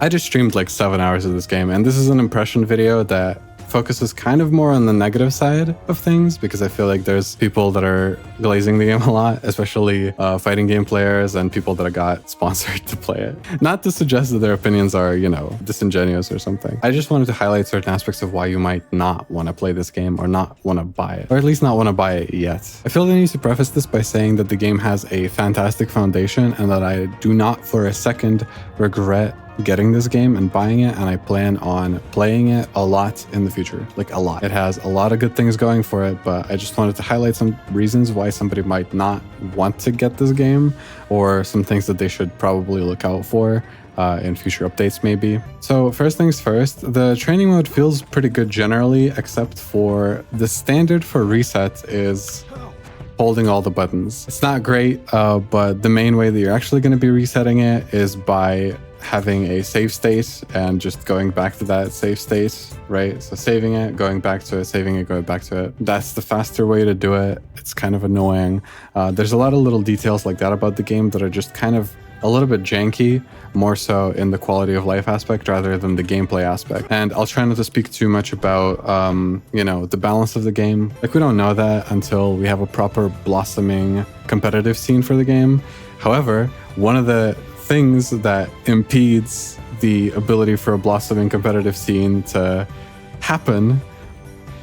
I just streamed like 7 hours of this game, and this is an impression video that focuses kind of more on the negative side of things, because I feel like there's people that are glazing the game a lot, especially fighting game players and people that got sponsored to play it. Not to suggest that their opinions are, you know, disingenuous or something. I just wanted to highlight certain aspects of why you might not want to play this game or not want to buy it, or at least not want to buy it yet. I feel the need to preface this by saying that the game has a fantastic foundation and that I do not for a second regret getting this game and buying it, and I plan on playing it a lot in the future, like a lot. It has a lot of good things going for it, but I just wanted to highlight some reasons why somebody might not want to get this game, or some things that they should probably look out for in future updates maybe. So first things first, the training mode feels pretty good generally, except for the standard for reset is holding all the buttons. It's not great, but the main way that you're actually going to be resetting it is by having a save state and just going back to that save state, right? So saving it, going back to it, saving it, going back to it. That's the faster way to do it. It's kind of annoying. There's a lot of little details like that about the game that are just kind of a little bit janky, more so in the quality of life aspect rather than the gameplay aspect. And I'll try not to speak too much about, you know, the balance of the game. Like, we don't know that until we have a proper blossoming competitive scene for the game. However, one of the things that impedes the ability for a blossoming competitive scene to happen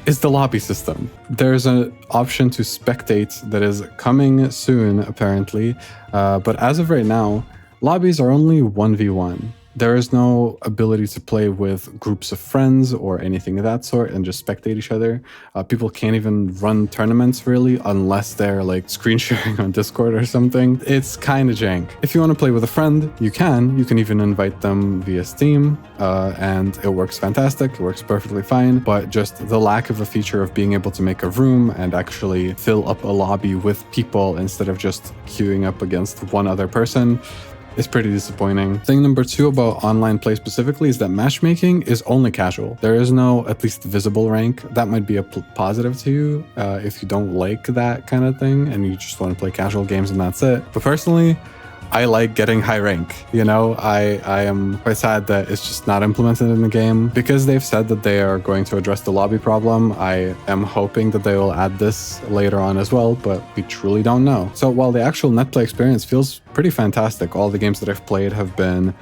is the lobby system. There's an option to spectate that is coming soon, apparently, but as of right now, lobbies are only 1v1. There is no ability to play with groups of friends or anything of that sort and just spectate each other. People can't even run tournaments really unless they're like screen sharing on Discord or something. It's kind of jank. If you want to play with a friend, you can. You can even invite them via Steam, and it works fantastic. It works perfectly fine, but just the lack of a feature of being able to make a room and actually fill up a lobby with people instead of just queuing up against one other person is pretty disappointing. Thing number two about online play specifically is that matchmaking is only casual. There is no at least visible rank. That might be a positive to you if you don't like that kind of thing and you just want to play casual games and that's it. But personally, I like getting high rank, you know? I am quite sad that it's just not implemented in the game. Because they've said that they are going to address the lobby problem, I am hoping that they will add this later on as well, but we truly don't know. So while the actual Netplay experience feels pretty fantastic, all the games that I've played have been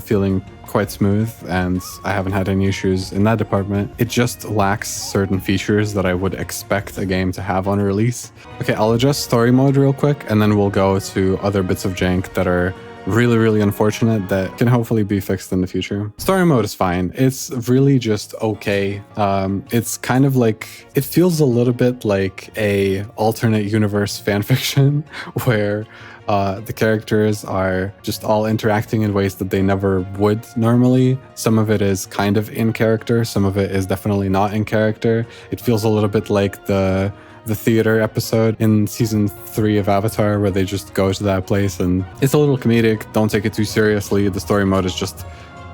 feeling quite smooth and I haven't had any issues in that department. It just lacks certain features that I would expect a game to have on release. Okay, I'll address story mode real quick and then we'll go to other bits of jank that are really, really unfortunate that can hopefully be fixed in the future. Story mode is fine. It's really just okay. It's kind of like, it feels a little bit like a alternate universe fanfiction where the characters are just all interacting in ways that they never would normally. Some of it is kind of in character, some of it is definitely not in character. It feels a little bit like the theater episode in season 3 of Avatar where they just go to that place, and it's a little comedic. Don't take it too seriously. The story mode is just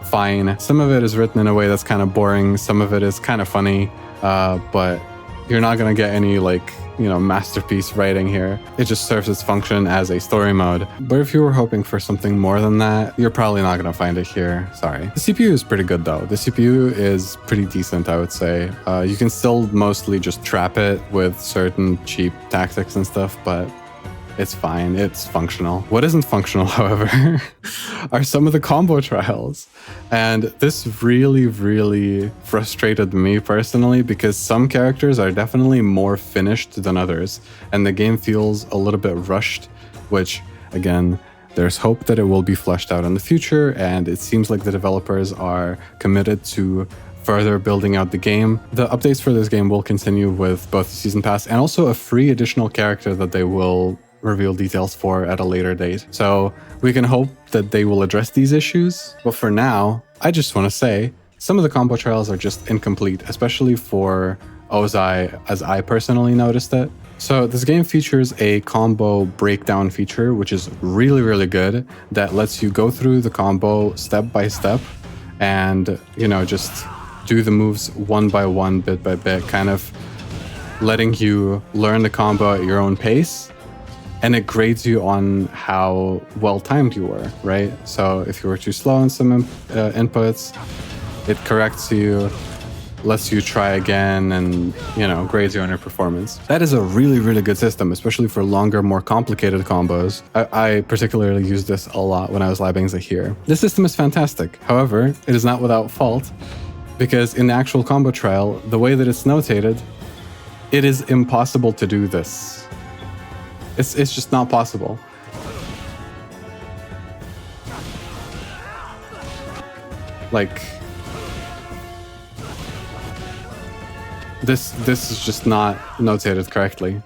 fine. Some of it is written in a way that's kind of boring. Some of it is kind of funny, but you're not gonna get any like, you know, masterpiece writing here. It just serves its function as a story mode. But if you were hoping for something more than that, you're probably not gonna find it here. Sorry. The CPU is pretty good though. The CPU is pretty decent, I would say. You can still mostly just trap it with certain cheap tactics and stuff, but it's fine. It's functional. What isn't functional, however, are some of the combo trials. And this really, really frustrated me personally because some characters are definitely more finished than others. And the game feels a little bit rushed, which, again, there's hope that it will be fleshed out in the future. And it seems like the developers are committed to further building out the game. The updates for this game will continue with both the Season Pass and also a free additional character that they will reveal details for at a later date. So we can hope that they will address these issues. But for now, I just want to say some of the combo trials are just incomplete, especially for Ozai, as I personally noticed it. So this game features a combo breakdown feature, which is really, really good, that lets you go through the combo step by step and, you know, just do the moves one by one, bit by bit, kind of letting you learn the combo at your own pace. and it grades you on how well timed you were, right? So if you were too slow in some inputs, it corrects you, lets you try again, and, you know, grades you on your performance. That is a really, really good system, especially for longer, more complicated combos. I particularly used this a lot when I was labbing Zahir. This system is fantastic. However, it is not without fault, because in the actual combo trial, the way that it's notated, it is impossible to do this. It's just not possible. Like, this is just not notated correctly.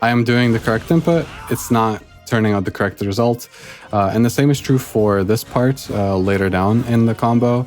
I am doing the correct input, it's not turning out the correct result. And the same is true for this part later down in the combo.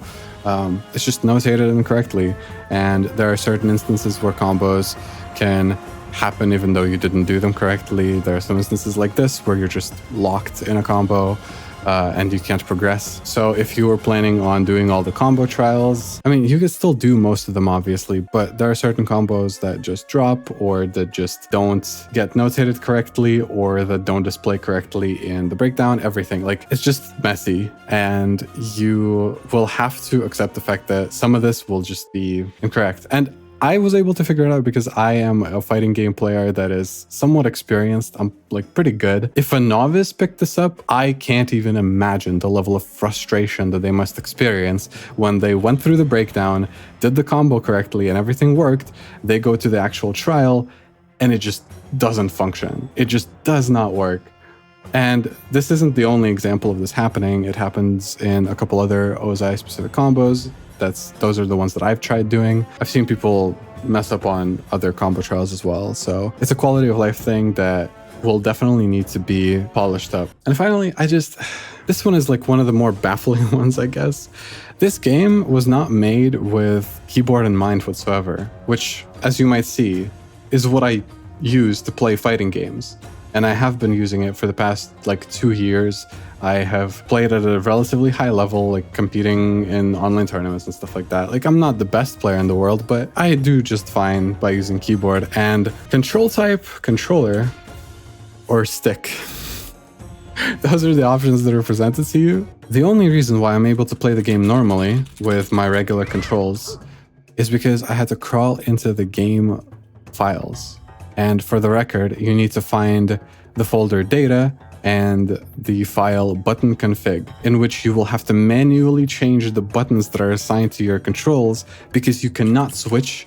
It's just notated incorrectly. And there are certain instances where combos can happen even though you didn't do them correctly. There are some instances like this where you're just locked in a combo and you can't progress. So if you were planning on doing all the combo trials, I mean, you could still do most of them, obviously, but there are certain combos that just drop, or that just don't get notated correctly, or that don't display correctly in the breakdown, everything. Like, it's just messy, and you will have to accept the fact that some of this will just be incorrect. And I was able to figure it out because I am a fighting game player that is somewhat experienced. I'm like pretty good. If a novice picked this up, I can't even imagine the level of frustration that they must experience when they went through the breakdown, did the combo correctly, and everything worked. They go to the actual trial and it just doesn't function. It just does not work. And this isn't the only example of this happening. It happens in a couple other Ozai specific combos. Those are the ones that I've tried doing. I've seen people mess up on other combo trials as well. So it's a quality of life thing that will definitely need to be polished up. And finally, this one is like one of the more baffling ones, I guess. This game was not made with keyboard in mind whatsoever, which, as you might see, is what I use to play fighting games. And I have been using it for the past like 2 years. I have played at a relatively high level, like competing in online tournaments and stuff like that. Like, I'm not the best player in the world, but I do just fine by using keyboard and control type, controller, or stick. Those are the options that are presented to you. The only reason why I'm able to play the game normally with my regular controls is because I had to crawl into the game files. And for the record, you need to find the folder data and the file button config, in which you will have to manually change the buttons that are assigned to your controls, because you cannot switch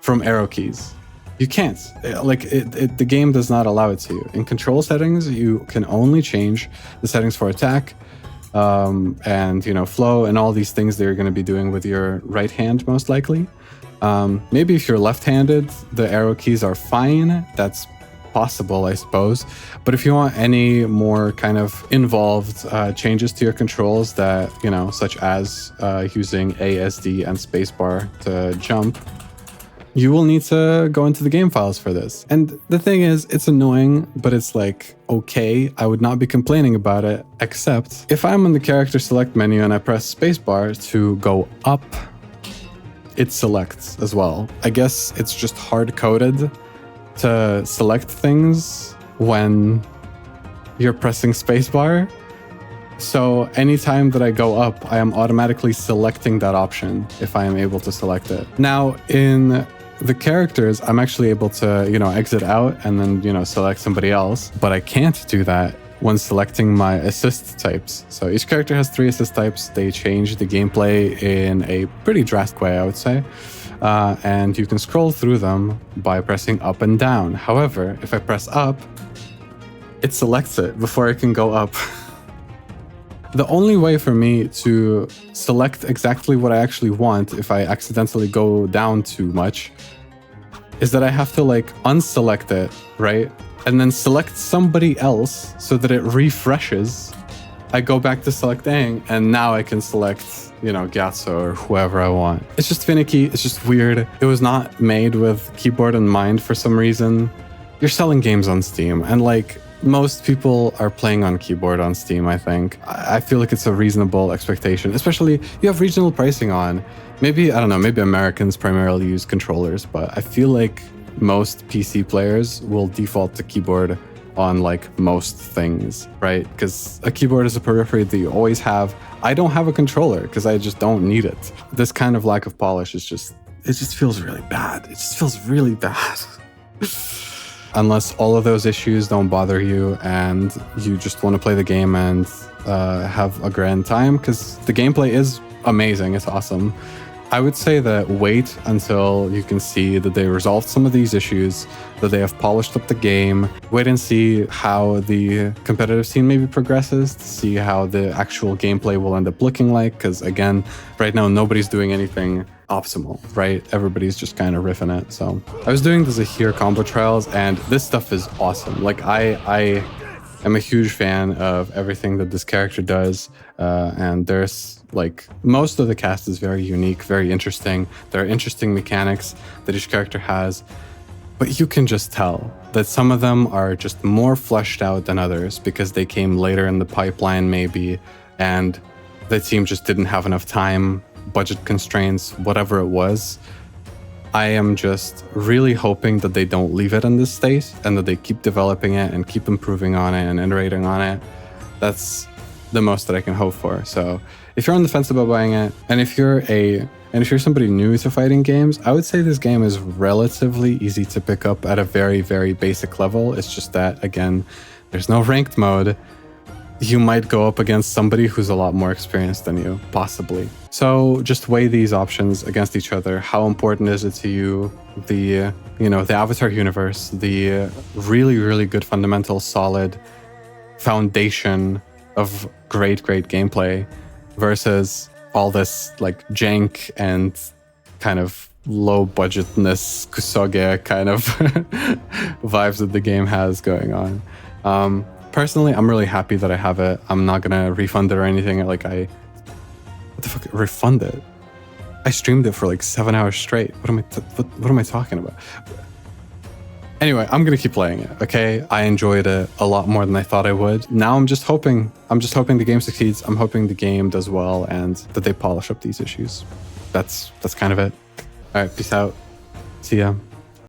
from arrow keys. You can't. The game does not allow it to you. In control settings, you can only change the settings for attack and, you know, flow and all these things that you're going to be doing with your right hand, most likely. Maybe if you're left-handed, the arrow keys are fine. That's possible, I suppose. But if you want any more kind of involved changes to your controls that, you know, such as using ASD and spacebar to jump, you will need to go into the game files for this. And the thing is, it's annoying, but it's like, okay, I would not be complaining about it, except if I'm in the character select menu and I press spacebar to go up, it selects as well. I guess it's just hard-coded to select things when you're pressing spacebar. So anytime that I go up, I am automatically selecting that option if I am able to select it. Now, in the characters, I'm actually able to, you know, exit out and then, you know, select somebody else, but I can't do that when selecting my assist types. So each character has 3 assist types. They change the gameplay in a pretty drastic way, I would say. And you can scroll through them by pressing up and down. However, if I press up, it selects it before I can go up. The only way for me to select exactly what I actually want if I accidentally go down too much is that I have to like unselect it, right? And then select somebody else so that it refreshes. I go back to selecting, and now I can select, you know, Gyatso or whoever I want. It's just finicky. It's just weird. It was not made with keyboard in mind for some reason. You're selling games on Steam, and like most people are playing on keyboard on Steam, I think. I feel like it's a reasonable expectation, especially you have regional pricing on. Maybe, I don't know, maybe Americans primarily use controllers, but I feel like most PC players will default to keyboard on like most things, right? Because a keyboard is a periphery that you always have. I don't have a controller because I just don't need it. This kind of lack of polish is just, it just feels really bad. It just feels really bad. Unless all of those issues don't bother you and you just want to play the game and have a grand time, because the gameplay is amazing. It's awesome. I would say that wait until you can see that they resolved some of these issues, that they have polished up the game. Wait and see how the competitive scene maybe progresses, to see how the actual gameplay will end up looking like. Because again, right now, nobody's doing anything optimal, right? Everybody's just kind of riffing it. So I was doing the Zahir combo trials, and this stuff is awesome. Like I am a huge fan of everything that this character does. And there's like, most of the cast is very unique, very interesting. There are interesting mechanics that each character has, but you can just tell that some of them are just more fleshed out than others because they came later in the pipeline maybe, and the team just didn't have enough time, budget constraints, whatever it was. I am just really hoping that they don't leave it in this state and that they keep developing it and keep improving on it and iterating on it. That's the most that I can hope for. So if you're on the fence about buying it, and if you're somebody new to fighting games, I would say this game is relatively easy to pick up at a very, very basic level. It's just that, again, there's no ranked mode. You might go up against somebody who's a lot more experienced than you, possibly. So just weigh these options against each other. How important is it to you? The Avatar universe, the really, really good fundamental, solid foundation of great gameplay versus all this like jank and kind of low budgetness kusoge kind of vibes that the game has going on. Personally, I'm really happy that I have it. I'm not gonna refund it or anything. What the fuck, refund it? I streamed it for like 7 hours straight. What am I talking about? Anyway, I'm gonna keep playing it, okay? I enjoyed it a lot more than I thought I would. Now I'm just hoping the game succeeds. I'm hoping the game does well and that they polish up these issues. That's kind of it. All right, peace out. See ya.